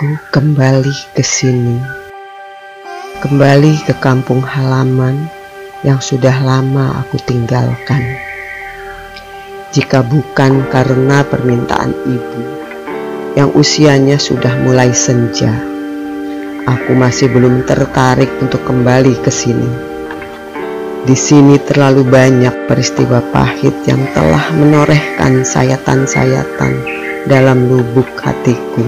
Aku kembali ke sini, kembali ke kampung halaman yang sudah lama aku tinggalkan. Jika bukan karena permintaan ibu yang usianya sudah mulai senja, aku masih belum tertarik untuk kembali ke sini. Di sini terlalu banyak peristiwa pahit yang telah menorehkan sayatan-sayatan dalam lubuk hatiku.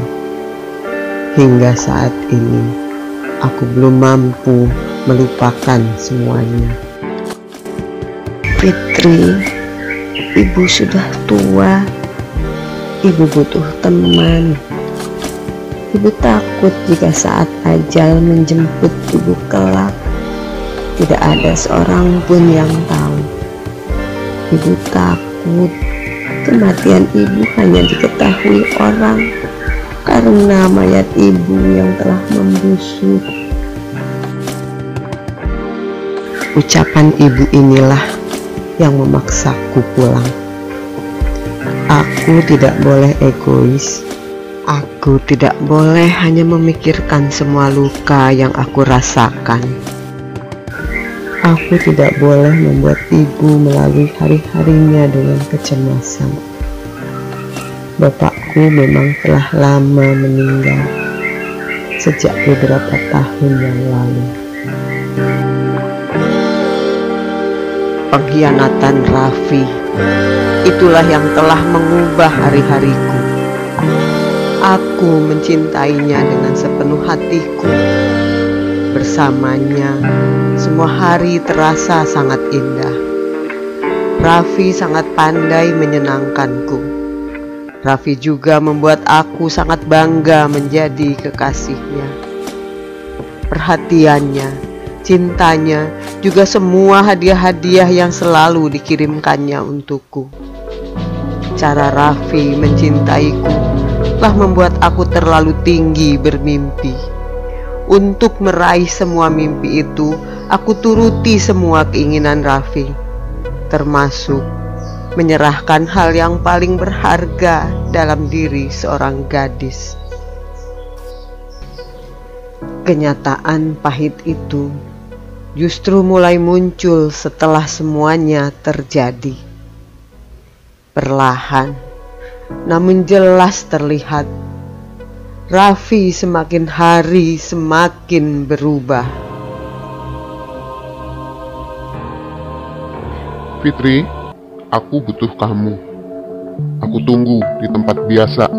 Hingga saat ini, aku belum mampu melupakan semuanya. Fitri, ibu sudah tua. Ibu butuh teman. Ibu takut jika saat ajal menjemput ibu kelak, tidak ada seorang pun yang tahu. Ibu takut kematian ibu hanya diketahui orang karena mayat ibu yang telah membusuk. Ucapan ibu inilah yang memaksaku pulang. Aku tidak boleh egois. Aku tidak boleh hanya memikirkan semua luka yang aku rasakan. Aku tidak boleh membuat ibu melalui hari-harinya dengan kecemasan. Bapakku memang telah lama meninggal sejak beberapa tahun yang lalu. Pengkhianatan Raffi, itulah yang telah mengubah hari-hariku. Aku mencintainya dengan sepenuh hatiku. Bersamanya, semua hari terasa sangat indah. Raffi sangat pandai menyenangkanku. Raffi juga membuat aku sangat bangga menjadi kekasihnya. Perhatiannya, cintanya, juga semua hadiah-hadiah yang selalu dikirimkannya untukku. Cara Raffi mencintaiku telah membuat aku terlalu tinggi bermimpi. Untuk meraih semua mimpi itu, aku turuti semua keinginan Raffi, termasuk menyerahkan hal yang paling berharga dalam diri seorang gadis. Kenyataan pahit itu justru mulai muncul setelah semuanya terjadi. Perlahan, namun jelas terlihat, Raffi semakin hari semakin berubah. Fitri, aku butuh kamu. Aku tunggu di tempat biasa.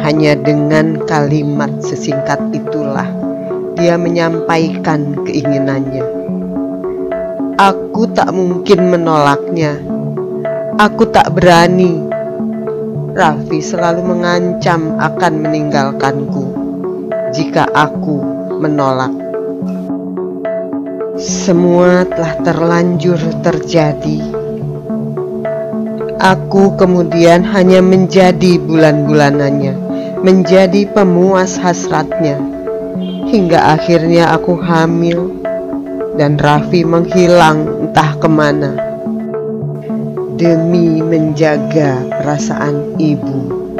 Hanya dengan kalimat sesingkat itulah dia menyampaikan keinginannya. Aku tak mungkin menolaknya. Aku tak berani. Raffi selalu mengancam akan meninggalkanku jika aku menolak. Semua telah terlanjur terjadi. Aku kemudian hanya menjadi bulan-bulanannya, menjadi pemuas hasratnya, hingga akhirnya aku hamil dan Raffi menghilang entah kemana. Demi menjaga perasaan ibu,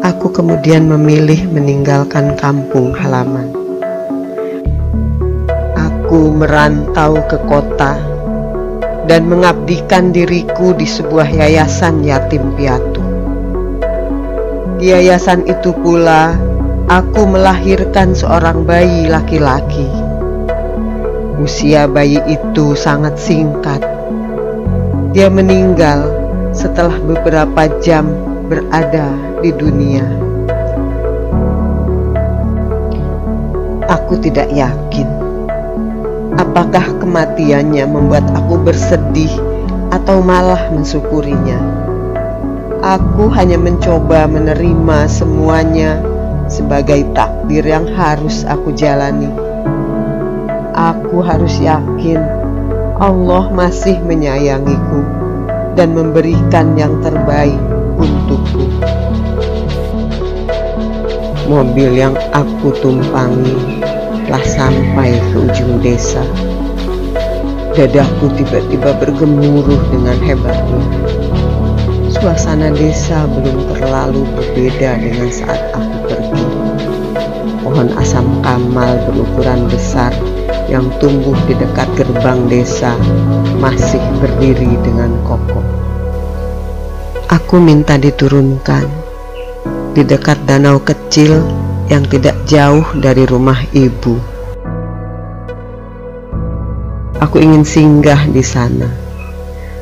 aku kemudian memilih meninggalkan kampung halaman. Aku merantau ke kota dan mengabdikan diriku di sebuah yayasan yatim piatu. Di yayasan itu pula, aku melahirkan seorang bayi laki-laki. Usia bayi itu sangat singkat. Dia meninggal setelah beberapa jam berada di dunia. Aku tidak yakin apakah kematiannya membuat aku bersedih atau malah mensyukurinya. Aku hanya mencoba menerima semuanya sebagai takdir yang harus aku jalani. Aku harus yakin Allah masih menyayangiku dan memberikan yang terbaik untukku. Mobil yang aku tumpangi telah sampai ke ujung desa. Dadaku tiba-tiba bergemuruh dengan hebatnya. Suasana desa belum terlalu berbeda dengan saat aku pergi. Pohon asam kamal berukuran besar yang tumbuh di dekat gerbang desa masih berdiri dengan kokoh. Aku minta diturunkan di dekat danau kecil yang tidak jauh dari rumah ibu. Aku ingin singgah di sana.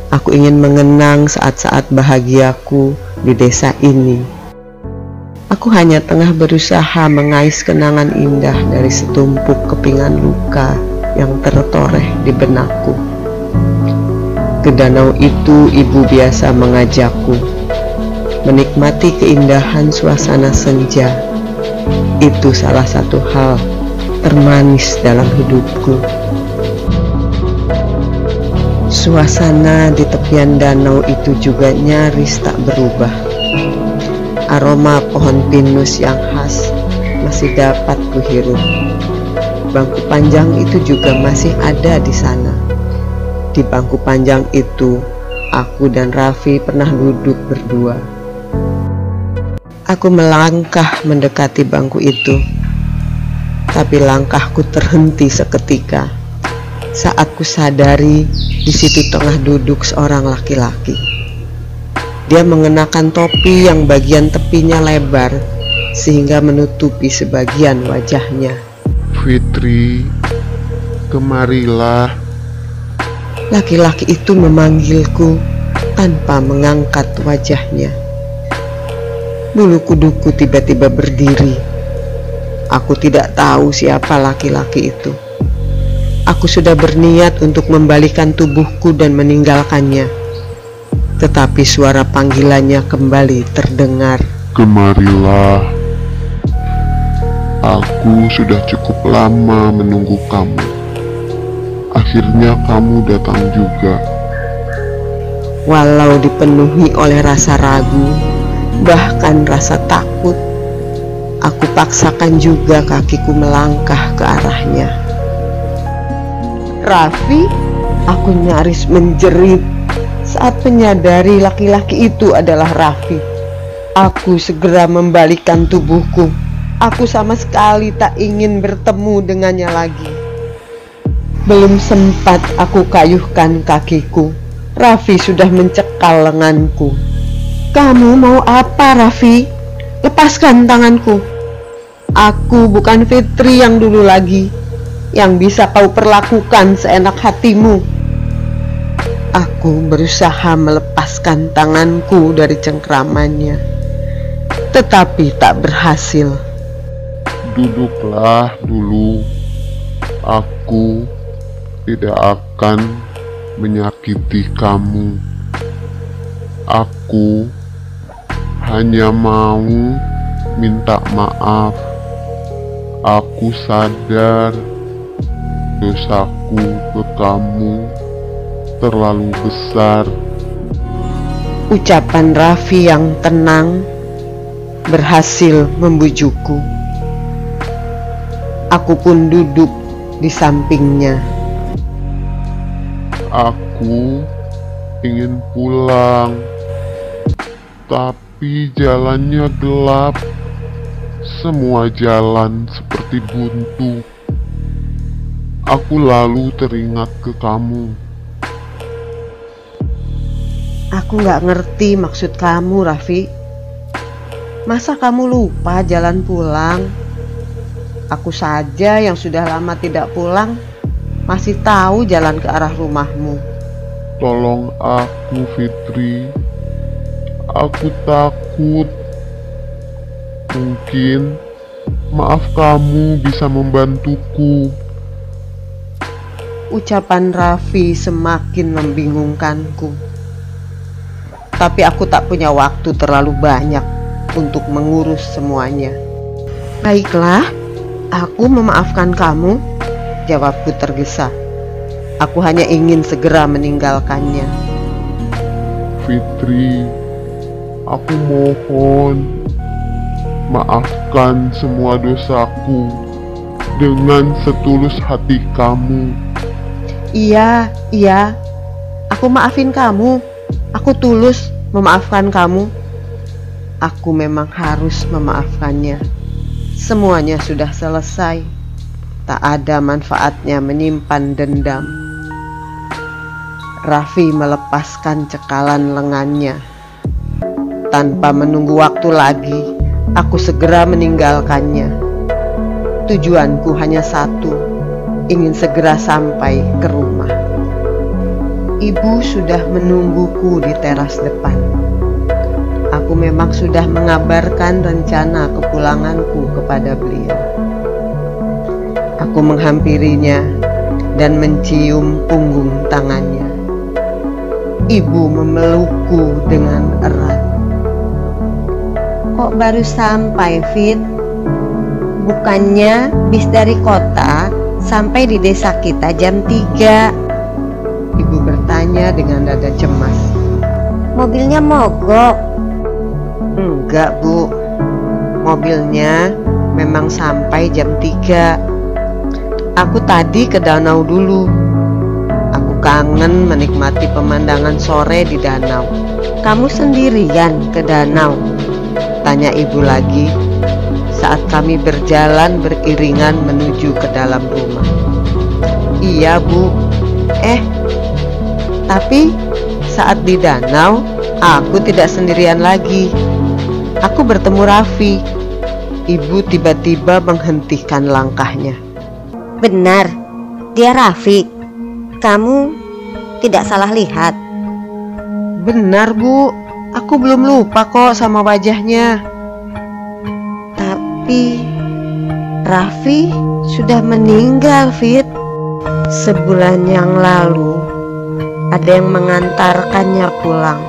Aku ingin mengenang saat-saat bahagiaku di desa ini. Aku hanya tengah berusaha mengais kenangan indah dari setumpuk kepingan luka yang tertoreh di benakku. Ke danau itu ibu biasa mengajakku, menikmati keindahan suasana senja. Itu salah satu hal termanis dalam hidupku. Suasana di tepian danau itu juga nyaris tak berubah. Aroma pohon pinus yang khas masih dapat kuhirup. Bangku panjang itu juga masih ada di sana. Di bangku panjang itu, aku dan Raffi pernah duduk berdua. Aku melangkah mendekati bangku itu, tapi langkahku terhenti seketika saat ku sadari di situ tengah duduk seorang laki-laki. Dia mengenakan topi yang bagian tepinya lebar sehingga menutupi sebagian wajahnya. Fitri, kemarilah. Laki-laki itu memanggilku tanpa mengangkat wajahnya. Bulu kuduku tiba-tiba berdiri. Aku tidak tahu siapa laki-laki itu. Aku sudah berniat untuk membalikan tubuhku dan meninggalkannya. Tetapi suara panggilannya kembali terdengar. Kemarilah. Aku sudah cukup lama menunggu kamu. Akhirnya kamu datang juga. Walau dipenuhi oleh rasa ragu, bahkan rasa takut, aku paksakan juga kakiku melangkah ke arahnya. Raffi, aku nyaris menjerit saat menyadari laki-laki itu adalah Raffi. Aku segera membalikkan tubuhku. Aku sama sekali tak ingin bertemu dengannya lagi. Belum sempat aku kayuhkan kakiku, Raffi sudah mencekal lenganku. Kamu mau apa, Raffi? Lepaskan tanganku. Aku bukan Fitri yang dulu lagi, yang bisa kau perlakukan seenak hatimu. Aku berusaha melepaskan tanganku dari cengkramannya, tetapi tak berhasil. Duduklah dulu. Aku tidak akan menyakiti kamu. Aku hanya mau minta maaf. Aku sadar dosaku ke kamu terlalu besar. Ucapan Raffi yang tenang berhasil membujukku. Aku pun duduk di sampingnya. Aku ingin pulang, tapi jalannya gelap. Semua jalan seperti buntu. Aku lalu teringat ke kamu. Aku gak ngerti maksud kamu, Raffi. Masa kamu lupa jalan pulang? Aku saja yang sudah lama tidak pulang masih tahu jalan ke arah rumahmu. Tolong aku, Fitri. Aku takut. Mungkin maaf kamu bisa membantuku. Ucapan Raffi semakin membingungkanku. Tapi aku tak punya waktu terlalu banyak untuk mengurus semuanya. Baiklah, aku memaafkan kamu, jawabku tergesa. Aku hanya ingin segera meninggalkannya. Fitri, aku mohon, maafkan semua dosaku dengan setulus hati kamu. Iya, aku maafin kamu. Aku tulus. memaafkan kamu. Aku memang harus memaafkannya. Semuanya sudah selesai. Tak ada manfaatnya menyimpan dendam. Raffi melepaskan cekalan lengannya. Tanpa menunggu waktu lagi, aku segera meninggalkannya. Tujuanku hanya satu, ingin segera sampai ke rumah. Ibu sudah menungguku di teras depan. Aku memang sudah mengabarkan rencana kepulanganku kepada beliau. Aku menghampirinya dan mencium punggung tangannya. Ibu memelukku dengan erat. Kok baru sampai, Fit? Bukannya bis dari kota sampai di desa kita jam 3. Ibu bertanya dengan nada cemas. Mobilnya mogok. Enggak, Bu. Mobilnya memang sampai jam 3. Aku tadi ke danau dulu. Aku kangen menikmati pemandangan sore di danau. Kamu sendirian ke danau? Tanya ibu lagi saat kami berjalan beriringan menuju ke dalam rumah. Iya, Bu. Tapi saat di danau aku tidak sendirian lagi. Aku bertemu Raffi. Ibu tiba-tiba menghentikan langkahnya. Benar, dia Raffi. Kamu tidak salah lihat. Benar, Bu. Aku belum lupa kok sama wajahnya. Tapi Raffi sudah meninggal, Fit. Sebulan yang lalu ada yang mengantarkannya pulang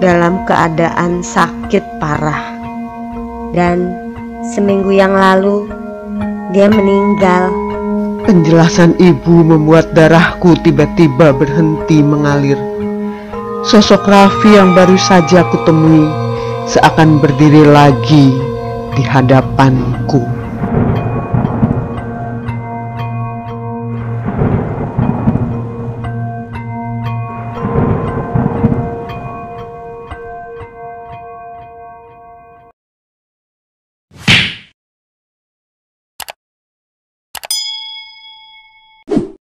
dalam keadaan sakit parah. Dan seminggu yang lalu dia meninggal. Penjelasan ibu membuat darahku tiba-tiba berhenti mengalir. Sosok Raffi yang baru saja kutemui seakan berdiri lagi di hadapanku.